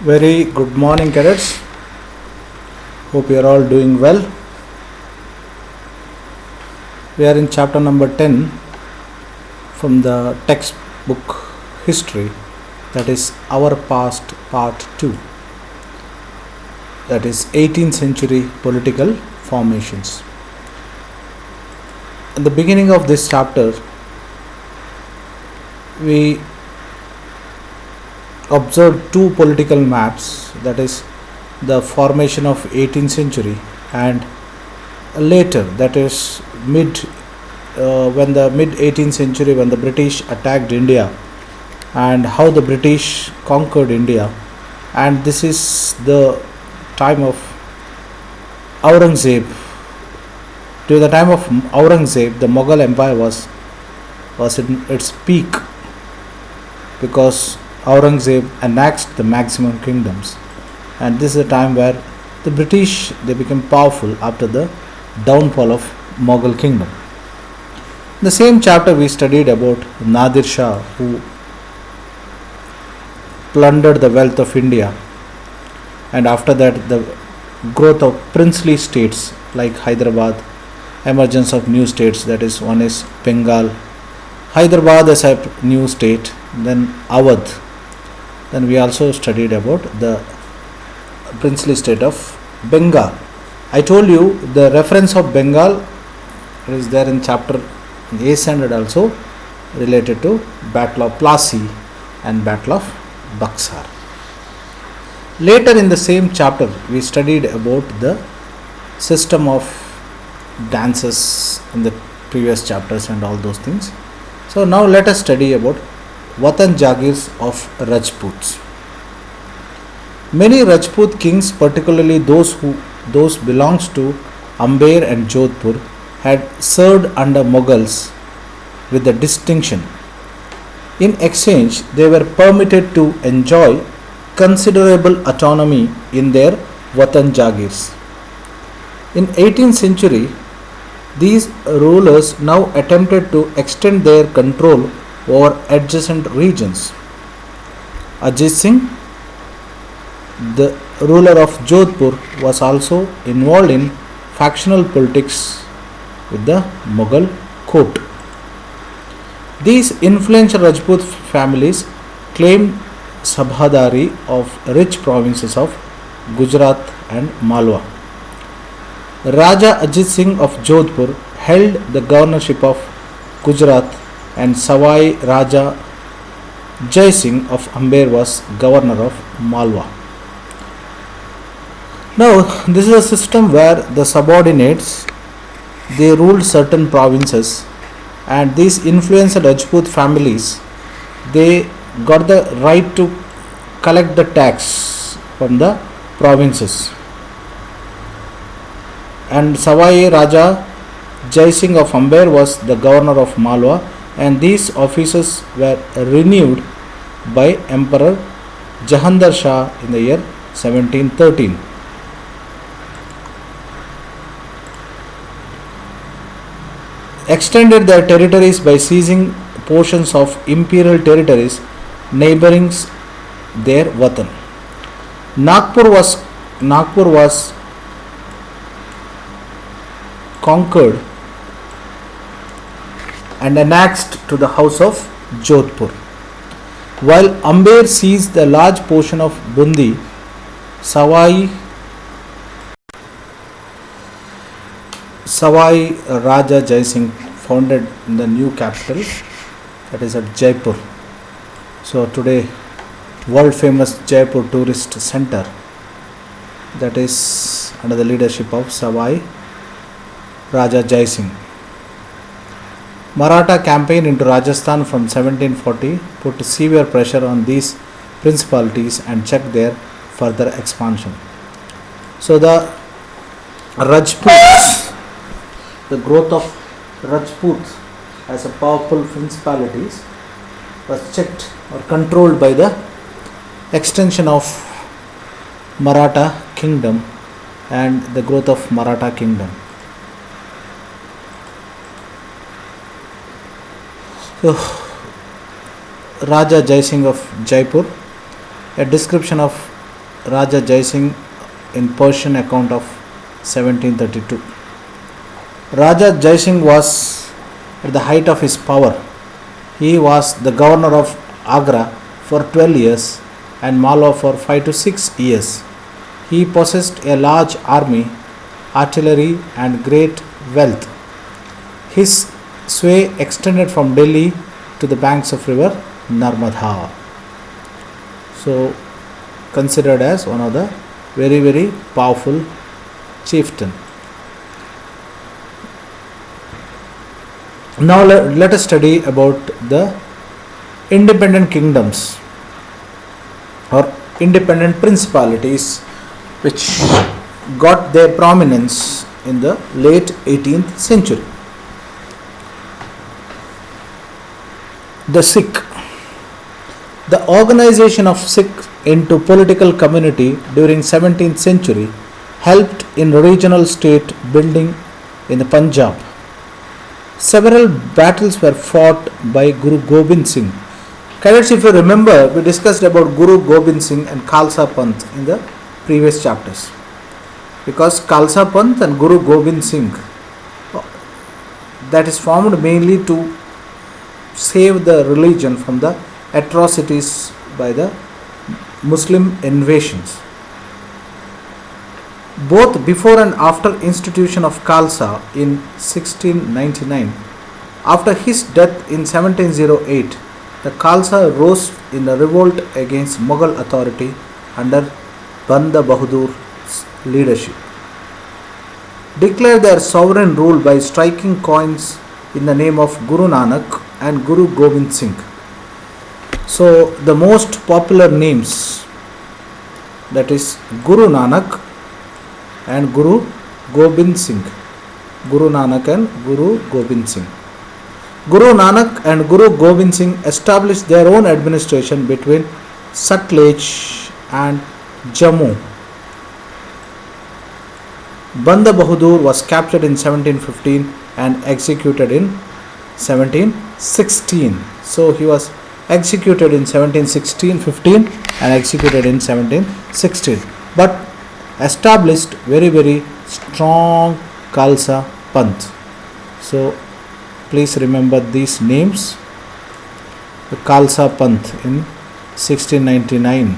Very good morning, cadets. Hope you are all doing well. We are in chapter number 10 from the textbook History, that is Our Past Part 2, that is 18th century political formations. At the beginning of this chapter, we observed two political maps, that is the formation of 18th century and later, that is when the mid 18th century, when the British attacked India and how the British conquered India, and this is the time of Aurangzeb. During the time of Aurangzeb, the Mughal Empire was in its peak because Aurangzeb annexed the maximum kingdoms, and this is a time where the British they became powerful after the downfall of Mughal kingdom. In the same chapter we studied about Nadir Shah, who plundered the wealth of India, and after that the growth of princely states like Hyderabad, emergence of new states, that is one is Bengal, Hyderabad as a new state, then Awadh. Then we also studied about the princely state of Bengal. I told you the reference of Bengal is there in chapter A standard also, related to Battle of Plassey and Battle of Buxar. Later in the same chapter we studied about the system of dances in the previous chapters and all those things. So now let us study about Watan Jagirs of Rajputs. Many Rajput kings, particularly those belongs to Amber and Jodhpur, had served under Mughals with the distinction. In exchange, they were permitted to enjoy considerable autonomy in their Watan Jagirs. In 18th century, these rulers now attempted to extend their control over adjacent regions. Ajit Singh, the ruler of Jodhpur, was also involved in factional politics with the Mughal court. These influential Rajput families claimed Sabhadari of rich provinces of Gujarat and Malwa. Raja Ajit Singh of Jodhpur held the governorship of Gujarat, and Savai Raja Jai Singh of Amber was governor of Malwa. Now, this is a system where the subordinates they ruled certain provinces, and these influential Rajput families they got the right to collect the tax from the provinces. And Savai Raja Jai Singh of Amber was the governor of Malwa, and these offices were renewed by Emperor Jahandar Shah in the year 1713. Extended their territories by seizing portions of imperial territories neighboring their Watan. Nagpur was conquered and annexed to the house of Jodhpur. While Amber seized a large portion of Bundi, Savai Raja Jai Singh founded the new capital, that is at Jaipur. So today world famous Jaipur tourist center, that is under the leadership of Savai Raja Jai Singh. Maratha campaign into Rajasthan from 1740 put severe pressure on these principalities and checked their further expansion. So the Rajputs, the growth of Rajput as a powerful principalities was checked or controlled by the extension of Maratha kingdom and the growth of Maratha kingdom. So, Raja Jai Singh of Jaipur, a description of Raja Jai Singh in Persian account of 1732. Raja Jai Singh was at the height of his power. He was the governor of Agra for 12 years and Malwa for 5 to 6 years. He possessed a large army, artillery, and great wealth. His sway extended from Delhi to the banks of river Narmada. So, considered as one of the very powerful chieftain. Now let us study about the independent kingdoms or independent principalities which got their prominence in the late 18th century. The Sikh. The organization of Sikh into political community during 17th century helped in regional state building in the Punjab. Several battles were fought by Guru Gobind Singh. Cadets, if you remember, we discussed about Guru Gobind Singh and Khalsa Panth in the previous chapters. Because Khalsa Panth and Guru Gobind Singh, that is formed mainly to save the religion from the atrocities by the Muslim invasions. Both before and after institution of Khalsa in 1699, after his death in 1708, the Khalsa rose in a revolt against Mughal authority under Banda Bahadur's leadership. Declared their sovereign rule by striking coins in the name of Guru Nanak and Guru Gobind Singh. So the most popular names, that is Guru Nanak and Guru Gobind Singh. Guru Nanak and Guru Gobind Singh. Guru Nanak and Guru Gobind Singh established their own administration between Sutlej and Jammu. Banda Bahadur was captured in 1715 and executed in 1716. So he was executed in 1715 and executed in 1716. But established very strong Khalsa Panth. So please remember these names. The Khalsa Panth in 1699.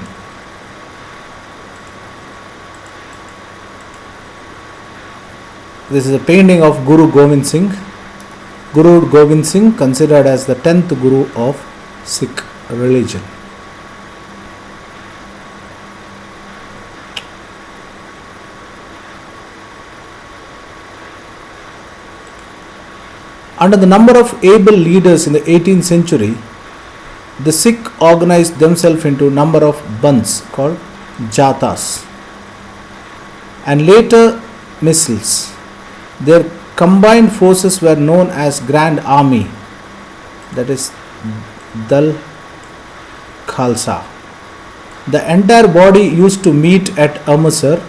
This is a painting of Guru Gobind Singh. Guru Gobind Singh considered as the 10th Guru of Sikh religion. Under the number of able leaders in the 18th century, the Sikh organized themselves into a number of bands called jatas and later misls. Their combined forces were known as Grand Army, that is Dal Khalsa. The entire body used to meet at Amritsar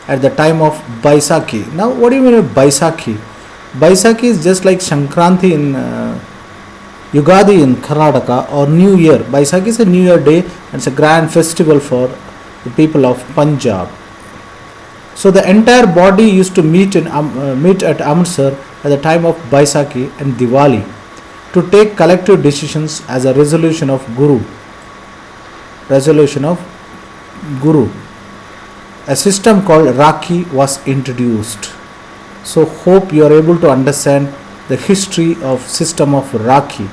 at the time of Baisakhi. Now, what do you mean by Baisakhi? Baisakhi is just like Sankranti in Yugadi in Karnataka or New Year. Baisakhi is a New Year day and it's a grand festival for the people of Punjab. So the entire body used to meet at Amritsar at the time of Baisakhi and Diwali to take collective decisions as a resolution of Guru. A system called Rakhi was introduced. So hope you are able to understand the history of system of Rakhi.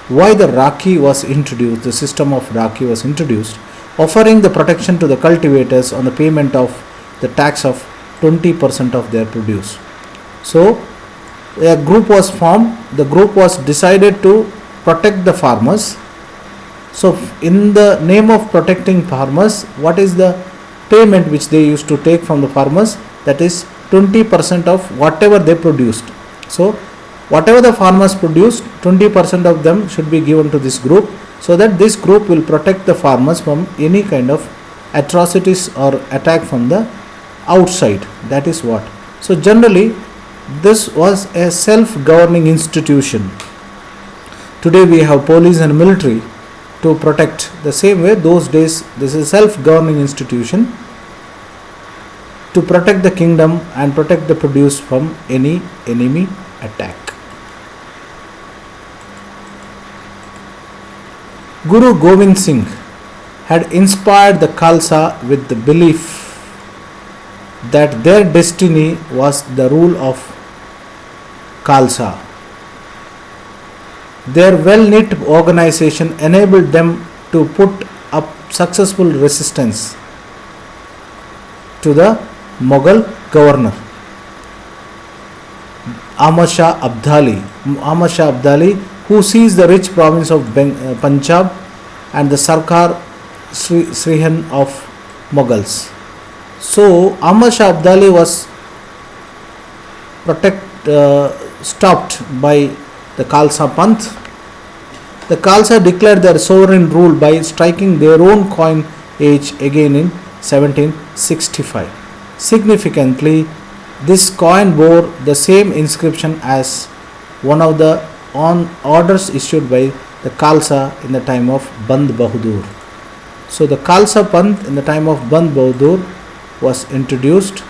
Why the Rakhi was introduced, the system of Rakhi was introduced, offering the protection to the cultivators on the payment of the tax of 20% of their produce. So a group was formed. The group was decided to protect the farmers. So in the name of protecting farmers, what is the payment which they used to take from the farmers? That is 20% of whatever they produced. So whatever the farmers produced, 20% of them should be given to this group, so that this group will protect the farmers from any kind of atrocities or attack from the outside. That is what. So generally this was a self-governing institution. Today we have police and military, to protect. The same way those days this is a self-governing institution to protect the kingdom and protect the produce from any enemy attack. Guru Gobind Singh had inspired the Khalsa with the belief that their destiny was the rule of Khalsa. Their well-knit organization enabled them to put up successful resistance to the Mughal governor Ahmad Shah Abdali, who seized the rich province of Punjab and the Sarkar Srihan of Mughals. So Ahmad Shah Abdali was stopped by the Khalsa Panth. The Khalsa declared their sovereign rule by striking their own coin age again in 1765. Significantly, this coin bore the same inscription as one of the orders issued by the Khalsa in the time of Band Bahadur. So the Khalsa Panth in the time of Band Bahadur was introduced,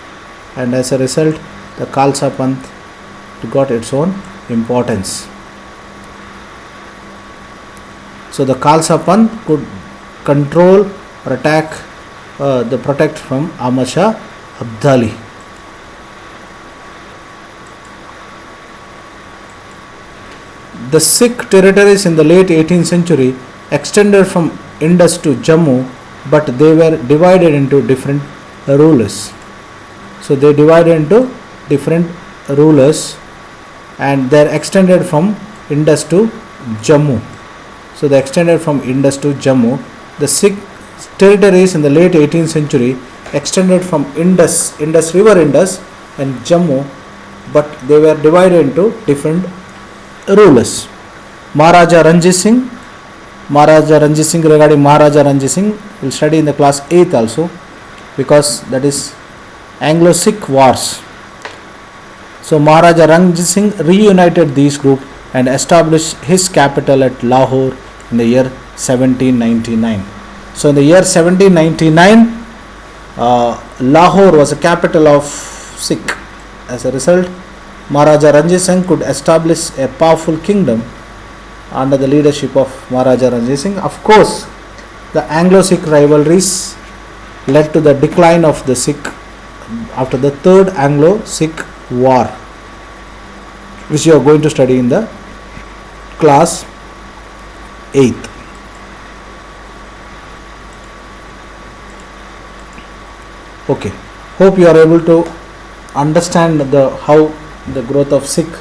and as a result the Khalsa Panth got its own importance. So the Khalsa Panth could control or attack the protect from Ahmad Shah Abdali. The Sikh territories in the late 18th century extended from Indus to Jammu, but they were divided into different rulers. So they divided into different rulers and they are extended from Indus to Jammu. So they extended from Indus to Jammu. The Sikh territories in the late 18th century extended from Indus River Indus and Jammu, but they were divided into different rulers. Maharaja Ranjit Singh, regarding Maharaja Ranjit Singh, we'll study in the class 8th also, because that is Anglo-Sikh wars. So Maharaja Ranjit Singh reunited these groups and established his capital at Lahore in the year 1799. So in the year 1799, Lahore was the capital of Sikh. As a result, Maharaja Ranjit Singh could establish a powerful kingdom under the leadership of Maharaja Ranjit Singh. Of course, the Anglo-Sikh rivalries led to the decline of the Sikh after the Third Anglo-Sikh War, which you are going to study in the class 8th. Okay, hope you are able to understand how the growth of Sikh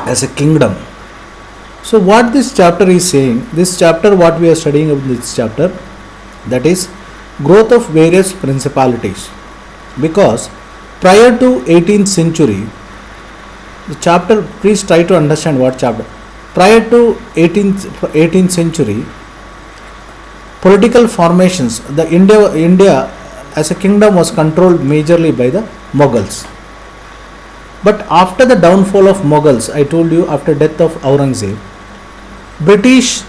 as a kingdom. So what this chapter is saying, what we are studying in this chapter, that is growth of various principalities, because prior to 18th century, the chapter, please try to understand what chapter. Prior to 18th century, political formations, the India as a kingdom was controlled majorly by the Mughals. But after the downfall of Mughals, I told you, after death of Aurangzeb, British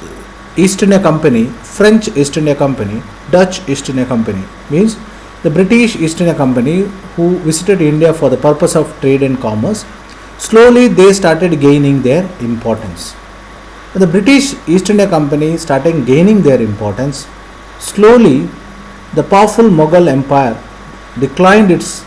East India Company, French East India Company, Dutch East India Company, means the British East India Company, who visited India for the purpose of trade and commerce, slowly they started gaining their importance. When the British East India Company started gaining their importance, slowly the powerful Mughal Empire declined its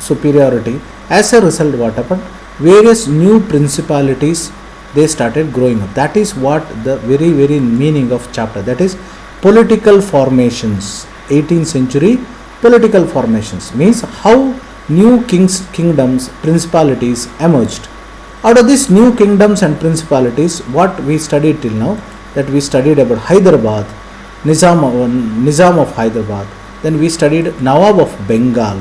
superiority. As a result, what happened? Various new principalities, they started growing up. That is what the very meaning of chapter, that is political formations. 18th century political formations means how new kingdoms, principalities emerged. Out of these new kingdoms and principalities, what we studied till now, that we studied about Hyderabad, Nizam of Hyderabad, then we studied Nawab of Bengal,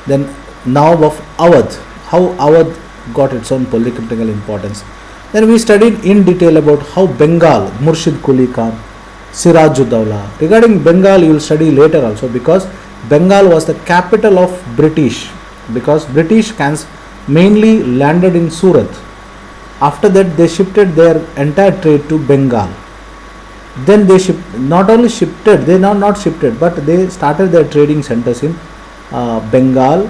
then Nawab of Awadh, how Awadh got its own political importance. Then we studied in detail about how Bengal, Murshid Quli Khan, Sirajuddaula. Regarding Bengal, you will study later also, because Bengal was the capital of British, because British mainly landed in Surat. After that, they shifted their entire trade to Bengal. Then they not only shifted, they not shifted, but they started their trading centers in Bengal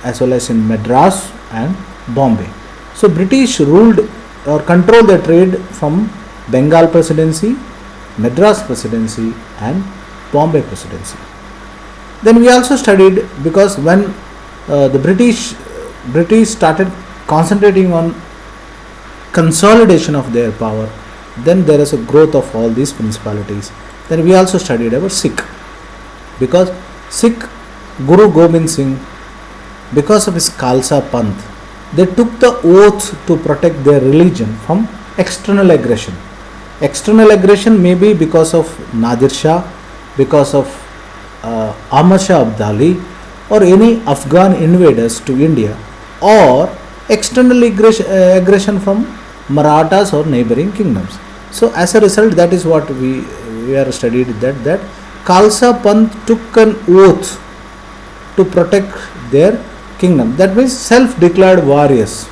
as well as in Madras and Bombay. So British ruled or controlled the trade from Bengal Presidency, Madras Presidency and Bombay Presidency. Then we also studied, because when the British started concentrating on consolidation of their power, then there is a growth of all these principalities. Then we also studied about Sikh, because Sikh Guru Gobind Singh, because of his Khalsa Panth, they took the oath to protect their religion from external aggression. External aggression may be because of Nadir Shah, because of Ahmad Shah Abdali, or any Afghan invaders to India, or external aggression from Marathas or neighboring kingdoms. So as a result, that is what we are studied, that Khalsa Panth took an oath to protect their kingdom. That means self-declared warriors.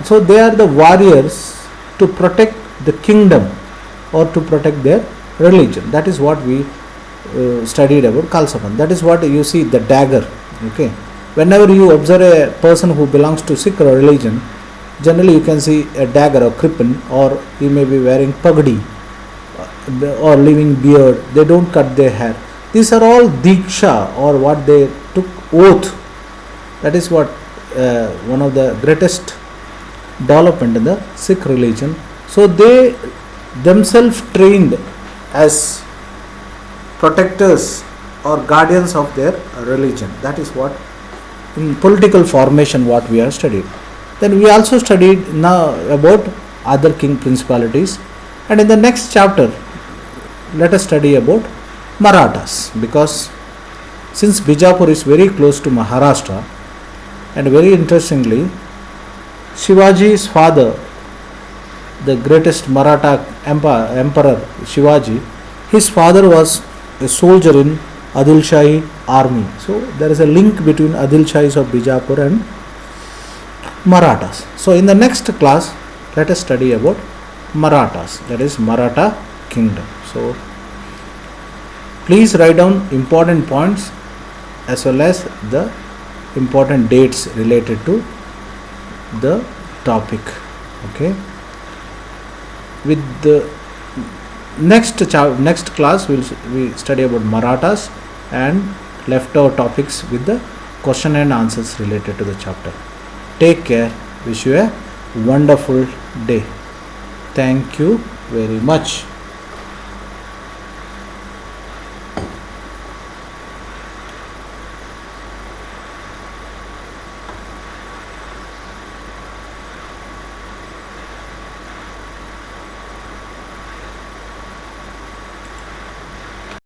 So they are the warriors to protect the kingdom or to protect their religion. That is what we studied about Khalsa Panth. That is what you see, the dagger. Okay. Whenever you observe a person who belongs to Sikh religion, generally you can see a dagger or kripan, or he may be wearing pagdi or leaving beard. They don't cut their hair. These are all diksha, or what they took oath. That is what one of the greatest development in the Sikh religion. So they themselves trained as protectors or guardians of their religion. That is what in political formation what we have studied. Then we also studied now about other king principalities, and in the next chapter let us study about Marathas, because since Bijapur is very close to Maharashtra, and very interestingly, Shivaji's father, the greatest Maratha emperor Shivaji, his father was a soldier in Adil Shahi army. So there is a link between Adil Shahis of Bijapur and Marathas. So in the next class, let us study about Marathas, that is Maratha kingdom. So please write down important points as well as the important dates related to the topic. Okay. With the next class, we study about Marathas and leftover topics with the question and answers related to the chapter. Take care. Wish you a wonderful day. Thank you very much.